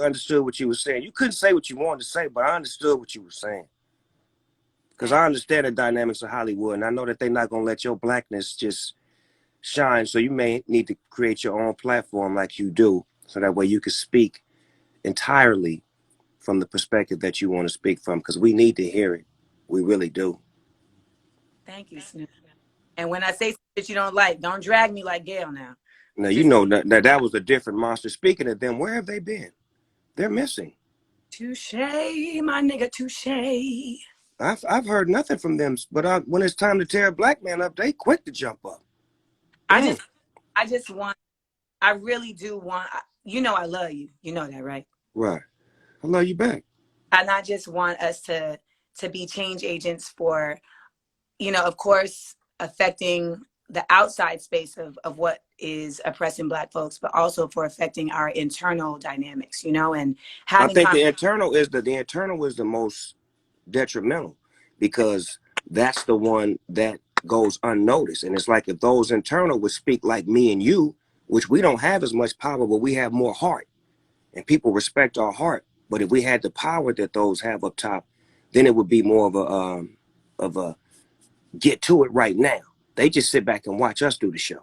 really understood what you were saying. You couldn't say what you wanted to say, but I understood what you were saying. Because I understand the dynamics of Hollywood, and I know that they're not going to let your blackness just shine. So you may need to create your own platform like you do, so that way you can speak entirely from the perspective that you want to speak from, because we need to hear it. We really do. Thank you, Snoop. And when I say that you don't like, don't drag me like Gail now. Now, you know that was a different monster. Speaking of them, where have they been? They're missing. Touche, my nigga, touche. I've heard nothing from them, but when it's time to tear a black man up, they quick to jump up. I just want, I really do want, you know I love you. You know that, right? Right. I love you back. And I just want us to be change agents for, you know, of course, affecting the outside space of what is oppressing Black folks, but also for affecting our internal dynamics, you know, and having. I think the internal is the most detrimental, because that's the one that goes unnoticed. And it's like, if those internal would speak like me and you, which we don't have as much power, but we have more heart, and people respect our heart. But if we had the power that those have up top, then it would be more of a get to it right now. They just sit back and watch us do the show.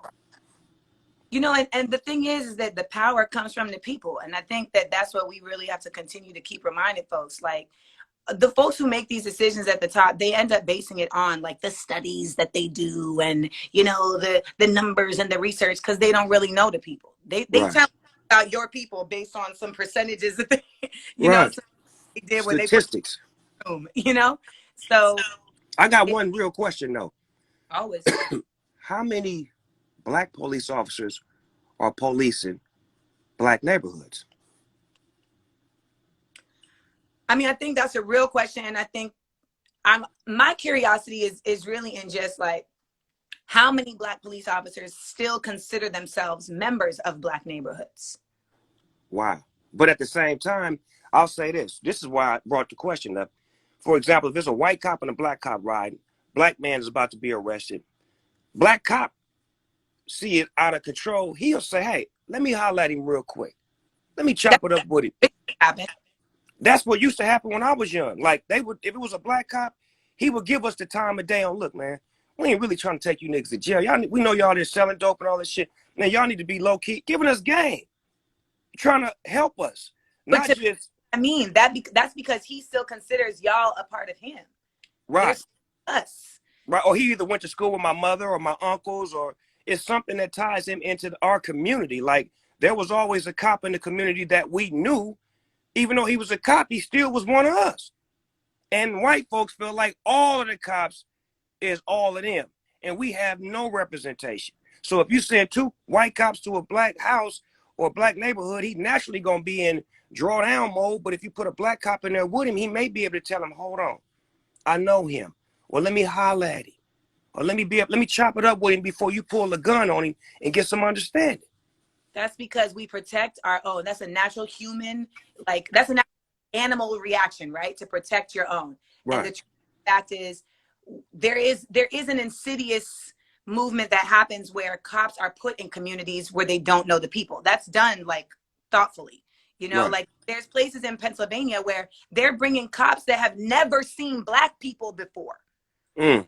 You know, and the thing is that the power comes from the people. And I think that that's what we really have to continue to keep reminding folks. Like, the folks who make these decisions at the top, they end up basing it on like the studies that they do and, you know, the numbers and the research, because they don't really know the people. They right. Tell about your people based on some percentages that they, you right. know, so they did statistics. When they put, you know, so I got one real question though. Always. How many Black police officers are policing Black neighborhoods? I mean, I think that's a real question. And I think my curiosity is really in just like, how many Black police officers still consider themselves members of Black neighborhoods? Wow. But at the same time, I'll say this. This is why I brought the question up. For example, if there's a white cop and a Black cop riding, Black man is about to be arrested. Black cop see it out of control. He'll say, hey, let me holler at him real quick. Let me chop it up with him. That's what used to happen when I was young. Like, they would, if it was a Black cop, he would give us the time of day on, look, man, we ain't really trying to take you niggas to jail. Y'all, we know y'all there selling dope and all this shit. Man, y'all need to be low key, giving us game, trying to help us. Not just. I mean, that's because he still considers y'all a part of him. Right. There's us. Right. Or he either went to school with my mother or my uncles, or it's something that ties him into our community. Like, there was always a cop in the community that we knew. Even though he was a cop, he still was one of us. And white folks feel like all of the cops is all of them. And we have no representation. So if you send 2 white cops to a Black house or a Black neighborhood, he naturally going to be in drawdown mode. But if you put a Black cop in there with him, he may be able to tell him, hold on, I know him. Or let me holler at him. Or let me chop it up with him before you pull a gun on him and get some understanding. That's because we protect our own. That's a natural human, like, that's a natural animal reaction, right? To protect your own. Right. And the fact is, there is an insidious movement that happens where cops are put in communities where they don't know the people. That's done like thoughtfully, you know, right. Like there's places in Pennsylvania where they're bringing cops that have never seen Black people before. And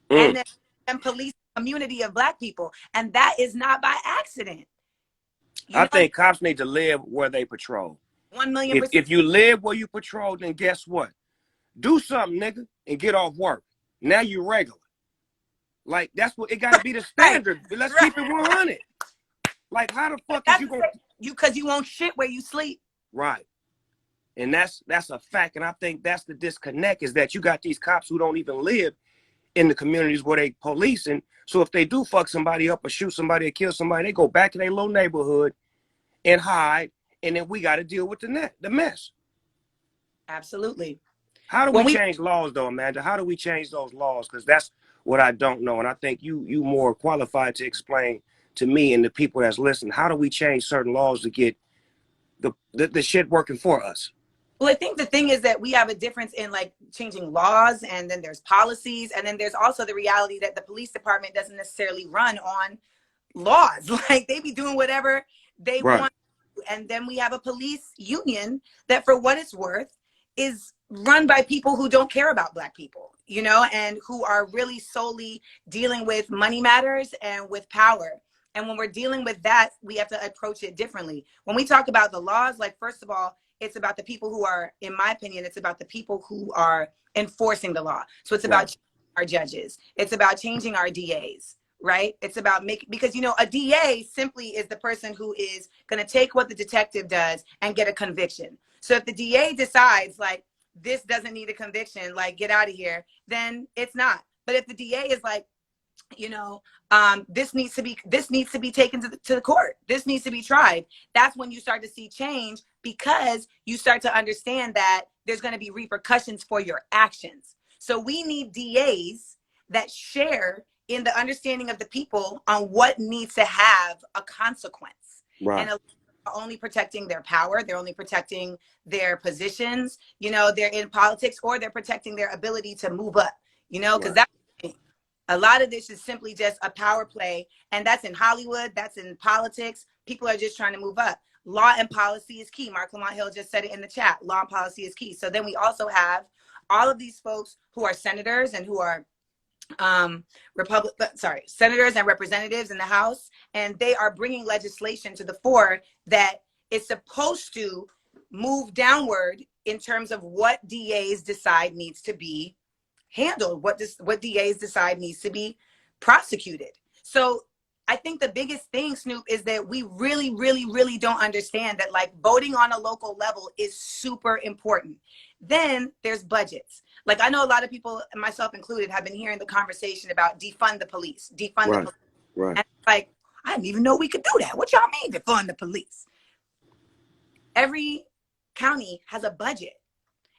then police community of Black people, and that is not by accident. I think cops need to live where they patrol. 1,000,000%. If you live where you patrol, then guess what? Do something, nigga, and get off work. Now you regular. Like, that's what it got to be the standard. Right. Let's keep it 100. Like, how the fuck is you gonna? Because you won't shit where you sleep. Right. And that's a fact. And I think that's the disconnect, is that you got these cops who don't even live in the communities where they policing. So if they do fuck somebody up or shoot somebody or kill somebody, they go back to their little neighborhood and hide, and then we got to deal with the mess. Absolutely. How do we change laws, though, Amanda? How do we change those laws? Because that's what I don't know, and I think you more qualified to explain to me and the people that's listening. How do we change certain laws to get the shit working for us? Well, I think the thing is that we have a difference in like changing laws, and then there's policies, and then there's also the reality that the police department doesn't necessarily run on laws. Like, they be doing whatever they want. And then we have a police union that, for what it's worth, is run by people who don't care about Black people, you know, and who are really solely dealing with money matters and with power. And when we're dealing with that, we have to approach it differently. When we talk about the laws, like, first of all, it's about the people who are, in my opinion, it's about the people who are enforcing the law. So it's about our judges. It's about changing our DAs, right? It's about making, because, you know, a DA simply is the person who is going to take what the detective does and get a conviction. So if the DA decides, like, this doesn't need a conviction, like, get out of here, then it's not. But if the DA is like, you know, this needs to be taken to the court, this needs to be tried, that's when you start to see change, because you start to understand that there's going to be repercussions for your actions. So we need DAs that share in the understanding of the people on what needs to have a consequence. Right. And only protecting their power, they're only protecting their positions, you know, they're in politics, or they're protecting their ability to move up, you know, because that's a lot of this is simply just a power play. And that's in Hollywood, that's in politics. People are just trying to move up. Law and policy is key. Mark Lamont Hill just said it in the chat. Law and policy is key. So then we also have all of these folks who are senators and who are senators and representatives in the House, and they are bringing legislation to the fore that is supposed to move downward in terms of what DAs decide needs to be handled, what DAs decide needs to be prosecuted. So I think the biggest thing, Snoop, is that we really, really, really don't understand that, like, voting on a local level is super important. Then there's budgets. Like, I know a lot of people, myself included, have been hearing the conversation about defund the police, defund the police. Right. And like, I didn't even know we could do that. What y'all mean defund the police? Every county has a budget,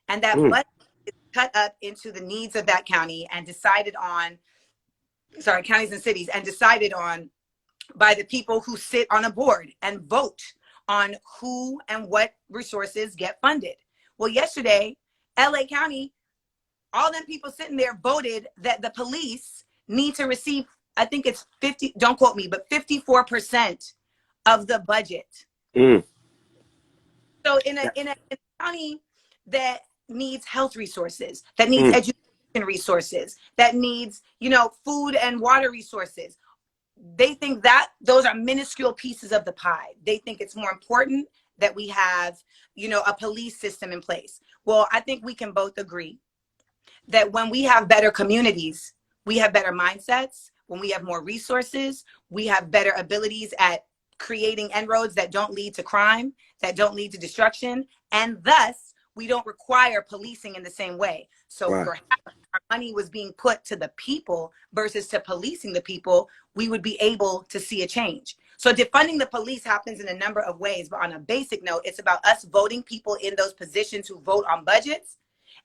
and that budget is cut up into the needs of that county and decided on, counties and cities, and decided on by the people who sit on a board and vote on who and what resources get funded. Well, yesterday, LA County, all them people sitting there voted that the police need to receive, I think it's 50, don't quote me, but 54% of the budget. So in a county that needs health resources, that needs education resources, that needs, you know, food and water resources, they think that those are minuscule pieces of the pie. They think it's more important that we have, you know, a police system in place. Well, I think we can both agree that when we have better communities, we have better mindsets. When we have more resources, we have better abilities at creating inroads that don't lead to crime, that don't lead to destruction, and thus we don't require policing in the same way. So perhaps our money was being put to the people versus to policing the people, we would be able to see a change. So defunding the police happens in a number of ways, but on a basic note, it's about us voting people in those positions who vote on budgets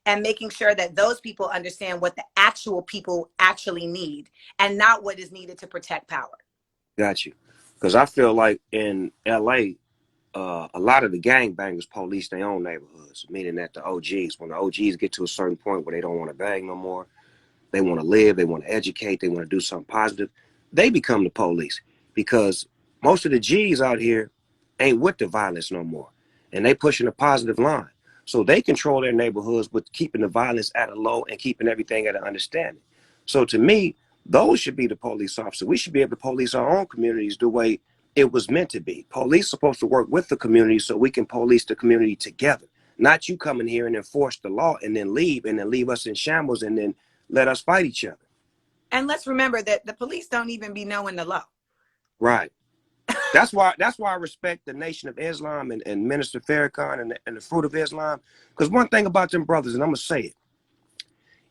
and making sure that those people understand what the actual people actually need and not what is needed to protect power. Got you. Because I feel like in LA, a lot of the gangbangers police their own neighborhoods, meaning that the OGs, when the OGs get to a certain point where they don't want to bang no more, they want to live, they want to educate, they want to do something positive, they become the police, because most of the G's out here ain't with the violence no more, and they pushing a positive line. So they control their neighborhoods with keeping the violence at a low and keeping everything at an understanding. So to me, those should be the police officers. We should be able to police our own communities the way it was meant to be. Police supposed to work with the community so we can police the community together. Not you coming here and enforce the law and then leave us in shambles and then let us fight each other. And let's remember that the police don't even be knowing the law. Right. That's why I respect the Nation of Islam and Minister Farrakhan and the Fruit of Islam. Because one thing about them brothers, and I'm going to say it,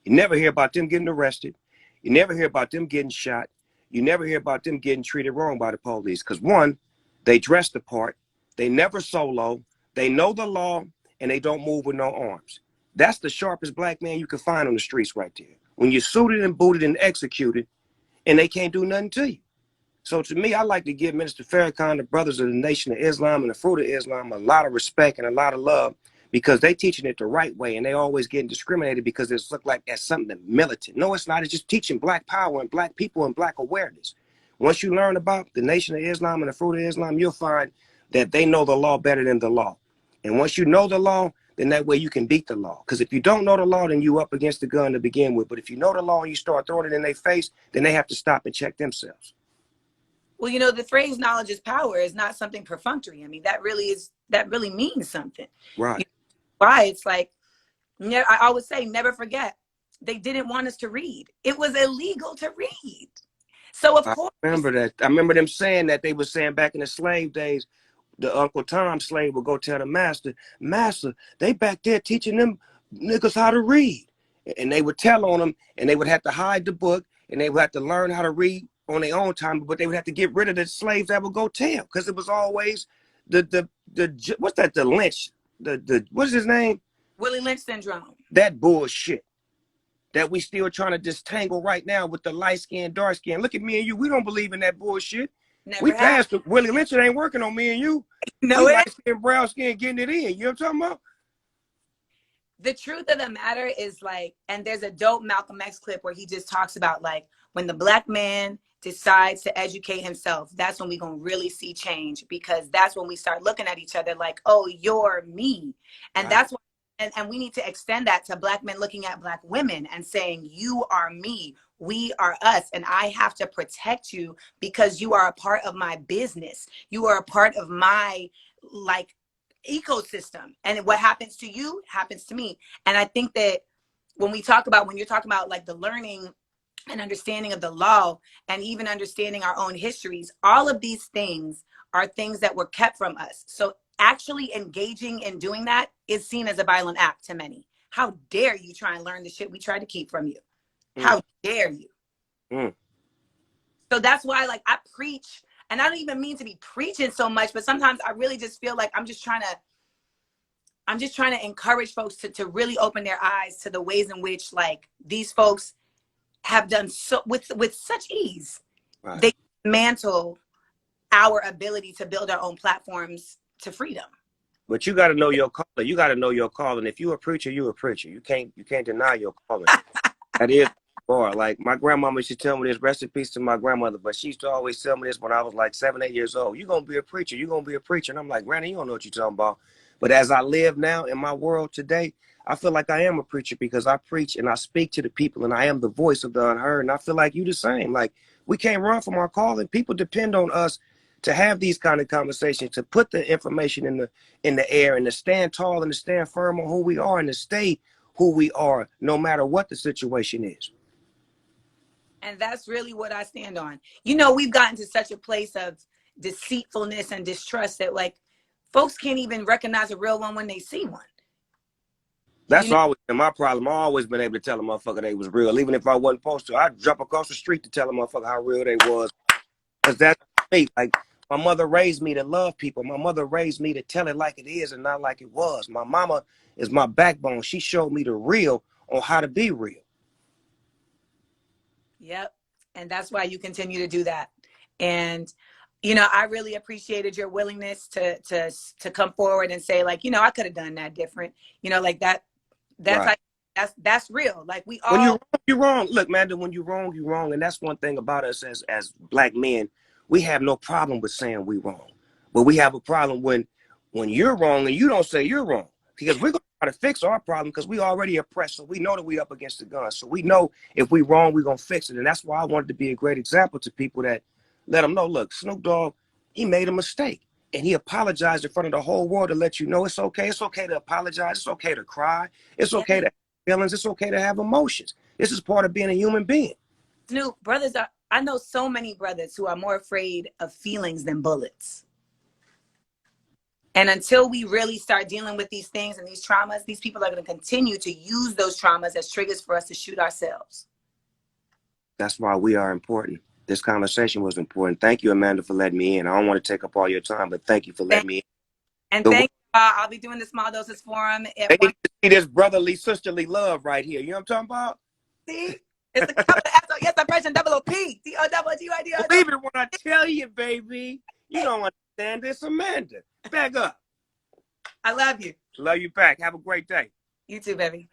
you never hear about them getting arrested. You never hear about them getting shot. You never hear about them getting treated wrong by the police. Because one, they dress the part. They never solo. They know the law, and they don't move with no arms. That's the sharpest black man you can find on the streets right there. When you're suited and booted and executed, and they can't do nothing to you. So to me, I like to give Minister Farrakhan, the brothers of the Nation of Islam and the Fruit of Islam, a lot of respect and a lot of love, because they teaching it the right way, and they always getting discriminated because it's looked like that's something that militant. No, it's not. It's just teaching black power and black people and black awareness. Once you learn about the Nation of Islam and the Fruit of Islam, you'll find that they know the law better than the law. And once you know the law, then that way you can beat the law. Because if you don't know the law, then you up against the gun to begin with. But if you know the law and you start throwing it in their face, then they have to stop and check themselves. Well, you know, the phrase knowledge is power is not something perfunctory. I mean, that really means something. Right. You know why? It's like, I always say, never forget, they didn't want us to read. It was illegal to read. So of course. I remember that. I remember them saying that. They were saying back in the slave days, the Uncle Tom slave would go tell the master, they back there teaching them niggas how to read. And they would tell on them, and they would have to hide the book, and they would have to learn how to read on their own time, but they would have to get rid of the slaves that would go tell, because it was always the what's that, the lynch, the what's his name? Willie Lynch syndrome. That bullshit that we still trying to disentangle right now with the light skin, dark skin. Look at me and you. We don't believe in that bullshit. Never we passed the Willie Lynch. It ain't working on me and you. No, light skin, brown skin, getting it in. You know what I'm talking about? The truth of the matter is, like, and there's a dope Malcolm X clip where he just talks about, like, when the black man decides to educate himself, that's when we're going to really see change, because that's when we start looking at each other like, oh, you're me. And that's what, and we need to extend that to black men looking at black women and saying, you are me, we are us, and I have to protect you because you are a part of my business. You are a part of my, like, ecosystem, and what happens to you happens to me. And I think that when you're talking about like the learning and understanding of the law, and even understanding our own histories, all of these things are things that were kept from us. So actually engaging in doing that is seen as a violent act to many. How dare you try and learn the shit we tried to keep from you? How dare you? So that's why, like, I preach. And I don't even mean to be preaching so much, but sometimes I really just feel like I'm just trying to encourage folks to really open their eyes to the ways in which, like, these folks have done so with such ease. Right. They dismantle our ability to build our own platforms to freedom. But you got to know your calling. You got to know your calling. If you're a preacher, you're a preacher. You can't deny your calling. That is. Or like my grandmama used to tell me this, rest in peace to my grandmother, but she used to always tell me this when I was like 7, 8 years old. You're going to be a preacher. You're going to be a preacher. And I'm like, Granny, you don't know what you're talking about. But as I live now in my world today, I feel like I am a preacher because I preach and I speak to the people and I am the voice of the unheard. And I feel like you the same. Like, we can't run from our calling. People depend on us to have these kind of conversations, to put the information in the air, and to stand tall and to stand firm on who we are and to stay who we are, no matter what the situation is. And that's really what I stand on. You know, we've gotten to such a place of deceitfulness and distrust that, like, folks can't even recognize a real one when they see one. That's always been my problem. I've always been able to tell a motherfucker they was real. Even if I wasn't supposed to, I'd jump across the street to tell a motherfucker how real they was. Because that's me. Like, my mother raised me to love people. My mother raised me to tell it like it is and not like it was. My mama is my backbone. She showed me the real on how to be real. Yep. And that's why you continue to do that. And, you know, I really appreciated your willingness to come forward and say, like, you know, I could have done that different. You know, like that's right. Like, that's real. Like, we all. When you're wrong. Look, man, when you're wrong, you're wrong. And that's one thing about us as black men. We have no problem with saying we're wrong. But we have a problem when you're wrong and you don't say you're wrong. Because we're going to try to fix our problem because we already oppressed. So we know that we up against the gun. So we know if we wrong, we're going to fix it. And that's why I wanted to be a great example to people, that let them know, look, Snoop Dogg, he made a mistake. And he apologized in front of the whole world to let you know it's okay. It's okay to apologize. It's okay to cry. It's okay to have feelings. It's okay to have emotions. This is part of being a human being. Snoop, I know so many brothers who are more afraid of feelings than bullets. And until we really start dealing with these things and these traumas, these people are going to continue to use those traumas as triggers for us to shoot ourselves. That's why we are important. This conversation was important. Thank you, Amanda, for letting me in. I don't want to take up all your time, but thank you for letting me in. And thank you. I'll be doing the Small Doses Forum. They need to see this brotherly, sisterly love right here. You know what I'm talking about? See? It's a couple of SO, yes, oppression, double OP. D-O-double-G-I-D-O. Believe it when I tell you, baby. You don't understand this, Amanda. Back up. I love you. Love you back. Have a great day. You too, baby.